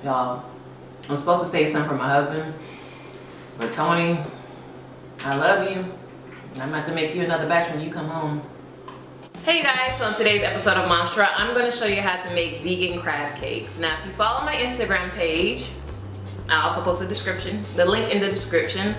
Y'all, I'm supposed to save some for my husband, but Tony, I love you. I'm gonna have to make you another batch when you come home. Hey you guys, so in today's episode of Monstra, I'm going to show you how to make vegan crab cakes. Now if you follow my Instagram page, I also post the link in the description.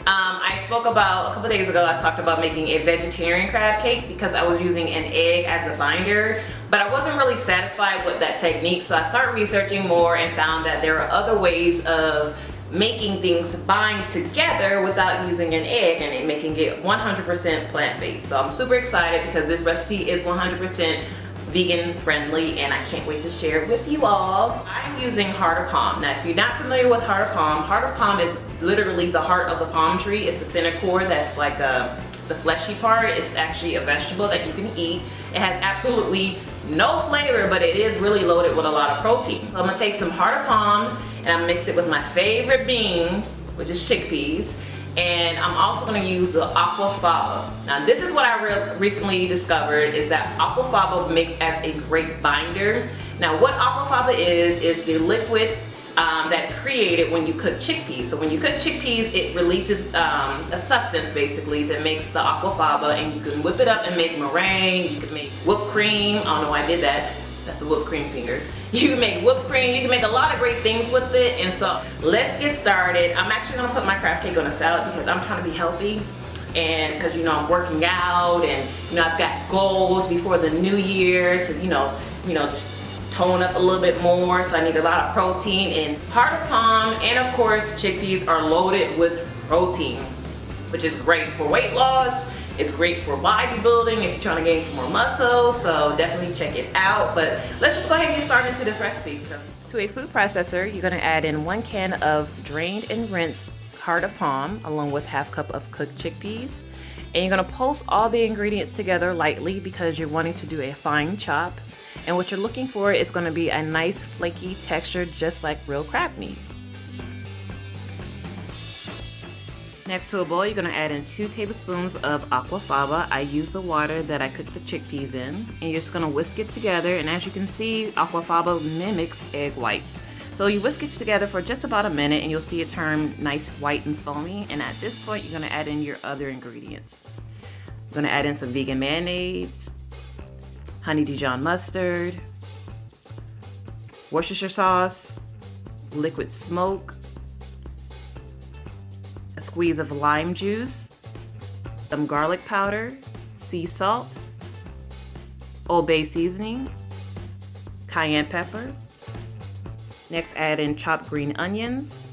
I spoke about, a couple days ago, I talked about making a vegetarian crab cake because I was using an egg as a binder, but I wasn't really satisfied with that technique, so I started researching more and found that there are other ways of making things bind together without using an egg and making it 100% plant-based. So I'm super excited because this recipe is 100% vegan friendly and I can't wait to share it with you all. I'm using heart of palm. Now if you're not familiar with heart of palm is literally the heart of the palm tree. It's the center core that's like the fleshy part. It's actually a vegetable that you can eat. It has absolutely no flavor, but it is really loaded with a lot of protein. So I'm gonna take some heart of palm and I'm gonna mix it with my favorite bean, which is chickpeas. And I'm also gonna use the aquafaba. Now this is what I recently discovered, is that aquafaba makes as a great binder. Now what aquafaba is the liquid that's created when you cook chickpeas. So when you cook chickpeas, it releases a substance basically that makes the aquafaba, and you can whip it up and make meringue, you can make whipped cream. I don't know why I did that. That's the whipped cream finger. You can make whipped cream, you can make a lot of great things with it. And so let's get started. I'm actually gonna put my crab cake on a salad because I'm trying to be healthy, and because you know I'm working out, and you know I've got goals before the new year to you know just tone up a little bit more, so I need a lot of protein. And heart of palm and of course chickpeas are loaded with protein, which is great for weight loss. It's great for bodybuilding if you're trying to gain some more muscle, so definitely check it out. But let's just go ahead and get started into this recipe. So, to a food processor, you're gonna add in 1 can of drained and rinsed heart of palm along with ½ cup of cooked chickpeas. And you're gonna pulse all the ingredients together lightly because you're wanting to do a fine chop. And what you're looking for is gonna be a nice flaky texture just like real crab meat. Next to a bowl, you're gonna add in 2 tablespoons of aquafaba. I use the water that I cooked the chickpeas in. And you're just gonna whisk it together. And as you can see, aquafaba mimics egg whites. So you whisk it together for just about a minute and you'll see it turn nice white and foamy. And at this point, you're gonna add in your other ingredients. You're gonna add in some vegan mayonnaise, Honey Dijon Mustard, Worcestershire sauce, liquid smoke, a squeeze of lime juice, some garlic powder, sea salt, Old Bay seasoning, cayenne pepper. Next, add in chopped green onions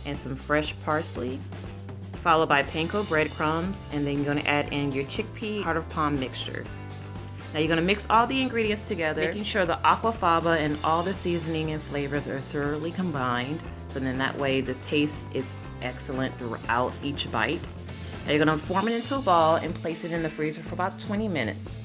and some fresh parsley, followed by panko breadcrumbs, and then you're going to add in your chickpea heart of palm mixture. Now you're going to mix all the ingredients together, making sure the aquafaba and all the seasoning and flavors are thoroughly combined. So then that way the taste is excellent throughout each bite. Now you're going to form it into a ball and place it in the freezer for about 20 minutes.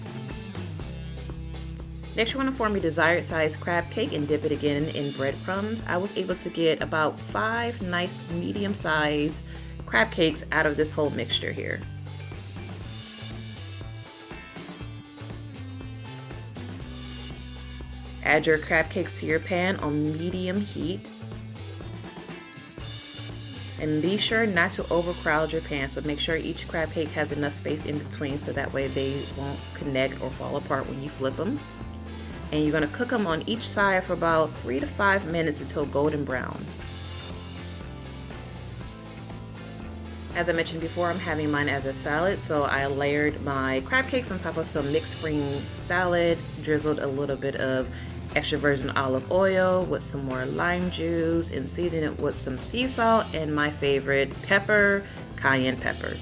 Next, you're going to form your desired size crab cake and dip it again in breadcrumbs. I was able to get about 5 nice medium size crab cakes out of this whole mixture here. Add your crab cakes to your pan on medium heat. And be sure not to overcrowd your pan, so make sure each crab cake has enough space in between so that way they won't connect or fall apart when you flip them. And you're going to cook them on each side for about 3 to 5 minutes until golden brown. As I mentioned before, I'm having mine as a salad, so I layered my crab cakes on top of some mixed spring salad, drizzled a little bit of extra virgin olive oil with some more lime juice, and seasoned it with some sea salt and my favorite pepper, cayenne pepper.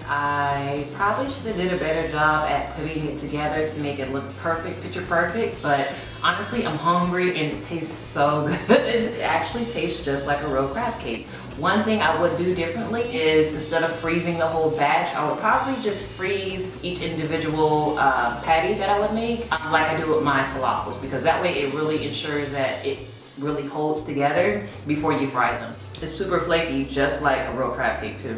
I probably should have did a better job at putting it together to make it look perfect, picture perfect, but honestly I'm hungry and it tastes so good. It actually tastes just like a real crab cake. One thing I would do differently is instead of freezing the whole batch, I would probably just freeze each individual patty that I would make like I do with my falafels, because that way it really ensures that it really holds together before you fry them. It's super flaky, just like a real crab cake too.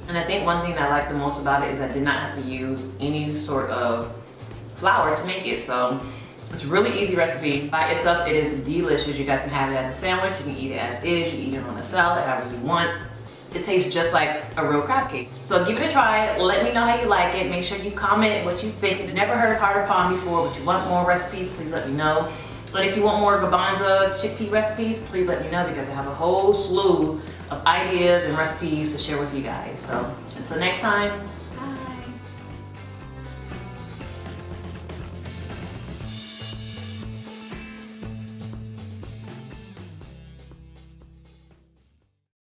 And I think one thing that I like the most about it is I did not have to use any sort of flour to make it. So it's a really easy recipe. By itself, it is delicious. You guys can have it as a sandwich. You can eat it as is. You can eat it on a salad, however you want. It tastes just like a real crab cake. So give it a try. Let me know how you like it. Make sure you comment what you think. If you've never heard of Heart of Palm before, but you want more recipes, please let me know. And if you want more garbanzo chickpea recipes, please let me know, because I have a whole slew of ideas and recipes to share with you guys. So until next time,